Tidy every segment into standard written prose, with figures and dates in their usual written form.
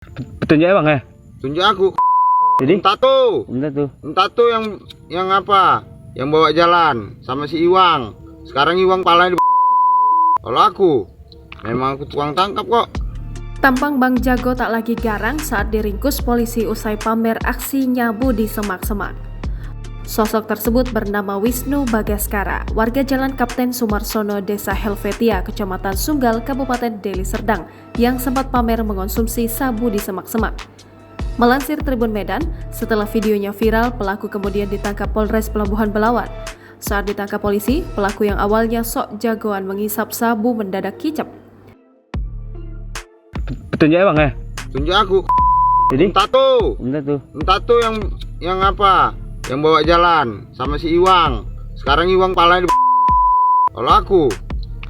Petunjuk ya bang ya? Tunjuk aku. Jadi? Entah tuh yang apa? Yang bawa jalan sama si Iwang. Sekarang Iwang palanya di. Kalau aku memang aku tukang tangkap kok. Tampang Bang Jago tak lagi garang saat diringkus polisi usai pamer aksi nyabu di semak-semak. Sosok tersebut bernama Wisnu Bagaskara, warga Jalan Kapten Sumarsono, Desa Helvetia, Kecamatan Sunggal, Kabupaten Deli Serdang, yang sempat pamer mengonsumsi sabu di semak-semak. Melansir Tribun Medan, setelah videonya viral, pelaku kemudian ditangkap Polres Pelabuhan Belawan. Saat ditangkap polisi, pelaku yang awalnya sok jagoan mengisap sabu mendadak kicap. Petunjuk ya bang ya? Tunjuk aku. Jadi? Entah tuh yang apa? Yang bawa jalan sama si Iwang. Sekarang Iwang palanya di. Kalau aku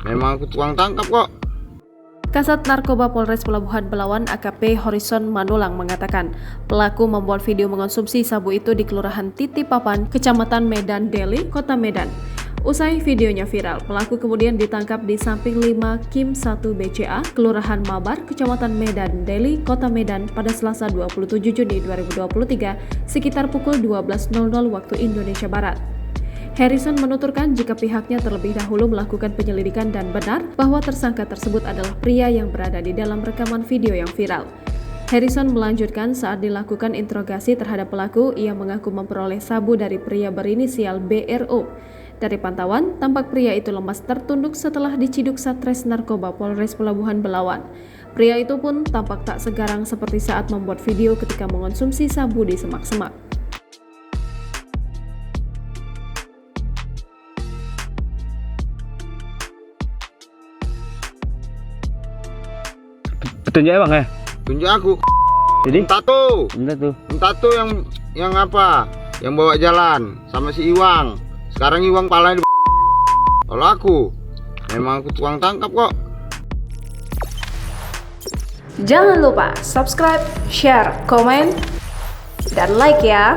memang aku tukang tangkap kok. Kasat Narkoba Polres Pelabuhan Belawan AKP Horizon Manulang mengatakan pelaku membuat video mengonsumsi sabu itu di Kelurahan Titipapan, Kecamatan Medan Deli, Kota Medan. Usai videonya viral, pelaku kemudian ditangkap di Samping 5 Kim 1 BCA, Kelurahan Mabar, Kecamatan Medan Deli, Kota Medan pada Selasa 27 Juni 2023 sekitar pukul 12.00 waktu Indonesia Barat. Harrison menuturkan jika pihaknya terlebih dahulu melakukan penyelidikan dan benar bahwa tersangka tersebut adalah pria yang berada di dalam rekaman video yang viral. Harrison melanjutkan saat dilakukan interogasi terhadap pelaku, ia mengaku memperoleh sabu dari pria berinisial BRO. Dari pantauan, tampak pria itu lemas tertunduk setelah diciduk Satres Narkoba Polres Pelabuhan Belawan. Pria itu pun tampak tak segarang seperti saat membuat video ketika mengonsumsi sabu di semak-semak. Petunjuk ya bang ya? Tunjuk aku. Jadi? Entah tuh yang apa? Yang bawa jalan sama si Iwang. Sekarang Iwang palanya di. Kalau aku memang aku tukang tangkap kok. Jangan lupa subscribe, share, komen, dan like ya.